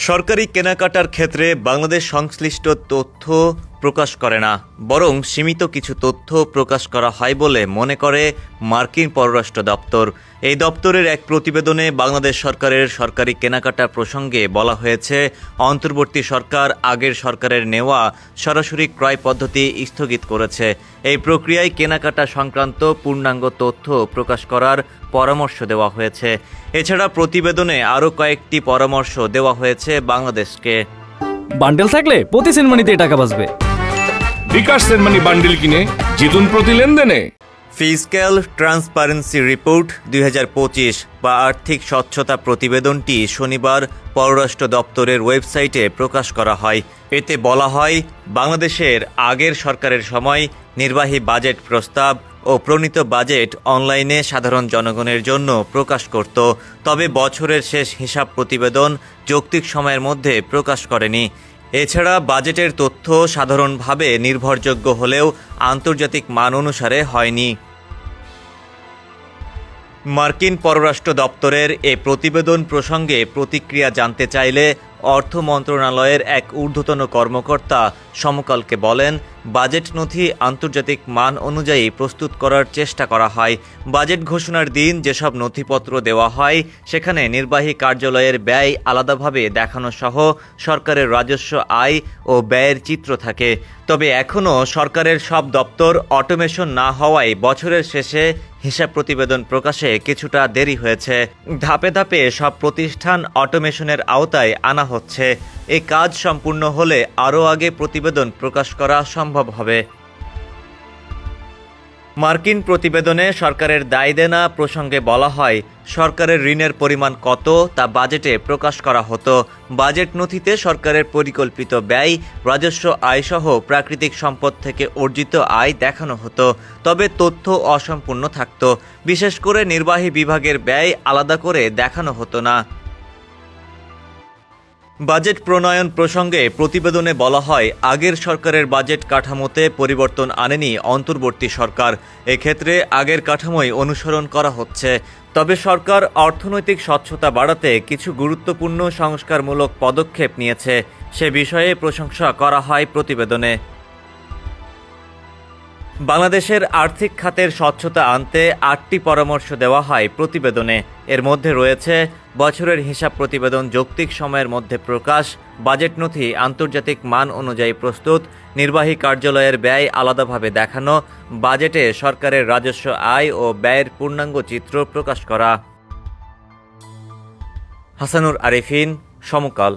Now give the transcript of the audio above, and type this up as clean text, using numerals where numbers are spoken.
সরকারি কেনাকাটার ক্ষেত্রে বাংলাদেশ সংশ্লিষ্ট তথ্য প্রকাশ করে না, বরং সীমিত কিছু তথ্য প্রকাশ করা হয় বলে মনে করে মার্কিন পররাষ্ট্র দপ্তর। এই দপ্তরের এক প্রতিবেদনে বাংলাদেশ সরকারের সরকারি কেনাকাটা প্রসঙ্গে বলা হয়েছে, অন্তর্বর্তী সরকার আগের সরকারের নেওয়া সরাসরি ক্রয় পদ্ধতি স্থগিত করেছে। এই প্রক্রিয়ায় কেনাকাটা সংক্রান্ত পূর্ণাঙ্গ তথ্য প্রকাশ করার পরামর্শ দেওয়া হয়েছে। এছাড়া প্রতিবেদনে আরও কয়েকটি পরামর্শ দেওয়া হয়েছে বাংলাদেশকে। বান্ডেল থাকলে প্রতি সেনমানিতে টাকা বাঁচবে। বিকাশ সেনমানি বান্ডেল কিনে জিতুন প্রতি লেনদেনে। ফিসক্যাল ট্রান্সপারেন্সি রিপোর্ট 2025 বা আর্থিক স্বচ্ছতা প্রতিবেদনটি শনিবার পররাষ্ট্র দপ্তরের ওয়েবসাইটে প্রকাশ করা হয়। এতে বলা হয়, বাংলাদেশের আগের সরকারের সময় নির্বাহী বাজেট প্রস্তাব ও প্রণীত বাজেট অনলাইনে সাধারণ জনগণের জন্য প্রকাশ করত, তবে বছরের শেষ হিসাব প্রতিবেদন যৌক্তিক সময়ের মধ্যে প্রকাশ করেনি। এছাড়া বাজেটের তথ্য সাধারণভাবে নির্ভরযোগ্য হলেও আন্তর্জাতিক মান অনুসারে হয়নি। মার্কিন পররাষ্ট্র দপ্তরের এ প্রতিবেদন প্রসঙ্গে প্রতিক্রিয়া জানতে চাইলে অর্থ মন্ত্রণালয়ের এক ঊর্ধ্বতন কর্মকর্তা সমকালকে বলেন, বাজেট নথি আন্তর্জাতিক মান অনুযায়ী প্রস্তুত করার চেষ্টা করা হয়। বাজেট ঘোষণার দিন যেসব নথিপত্র দেওয়া হয় সেখানে নির্বাহী কার্যালয়ের ব্যয় আলাদাভাবে দেখানো সহ সরকারের রাজস্ব আয় ও ব্যয়ের চিত্র থাকে। তবে এখনও সরকারের সব দপ্তর অটোমেশন না হওয়ায় বছরের শেষে হিসাব প্রতিবেদন প্রকাশে কিছুটা দেরি হয়েছে। ধাপে ধাপে সব প্রতিষ্ঠান অটোমেশনের আওতায় আনা হচ্ছে। এই কাজ সম্পূর্ণ হলে আরও আগে প্রতিবেদন প্রকাশ করা সম্ভব হবে। মার্কিন প্রতিবেদনে সরকারের দায় দেনা প্রসঙ্গে বলা হয়, সরকারের ঋণের পরিমাণ কত তা বাজেটে প্রকাশ করা হতো। বাজেট নথিতে সরকারের পরিকল্পিত ব্যয়, রাজস্ব আয়সহ প্রাকৃতিক সম্পদ থেকে অর্জিত আয় দেখানো হতো, তবে তথ্য অসম্পূর্ণ থাকত। বিশেষ করে নির্বাহী বিভাগের ব্যয় আলাদা করে দেখানো হতো না। বাজেট প্রণয়ন প্রসঙ্গে প্রতিবেদনে বলা হয়, আগের সরকারের বাজেট কাঠামোতে পরিবর্তন আনেনি অন্তর্বর্তী সরকার। এক্ষেত্রে আগের কাঠামোই অনুসরণ করা হচ্ছে। তবে সরকার অর্থনৈতিক স্বচ্ছতা বাড়াতে কিছু গুরুত্বপূর্ণ সংস্কারমূলক পদক্ষেপ নিয়েছে, সে বিষয়ে প্রশংসা করা হয় প্রতিবেদনে। বাংলাদেশের আর্থিক খাতের স্বচ্ছতা আনতে 8টি পরামর্শ দেওয়া হয় প্রতিবেদনে। এর মধ্যে রয়েছে বছরের হিসাব প্রতিবেদন যৌক্তিক সময়ের মধ্যে প্রকাশ, বাজেট নথি আন্তর্জাতিক মান অনুযায়ী প্রস্তুত, নির্বাহী কার্যালয়ের ব্যয় আলাদাভাবে দেখানো, বাজেটে সরকারের রাজস্ব আয় ও ব্যয়ের পূর্ণাঙ্গ চিত্র প্রকাশ করা। হাসানুর আরিফিন, সমকাল।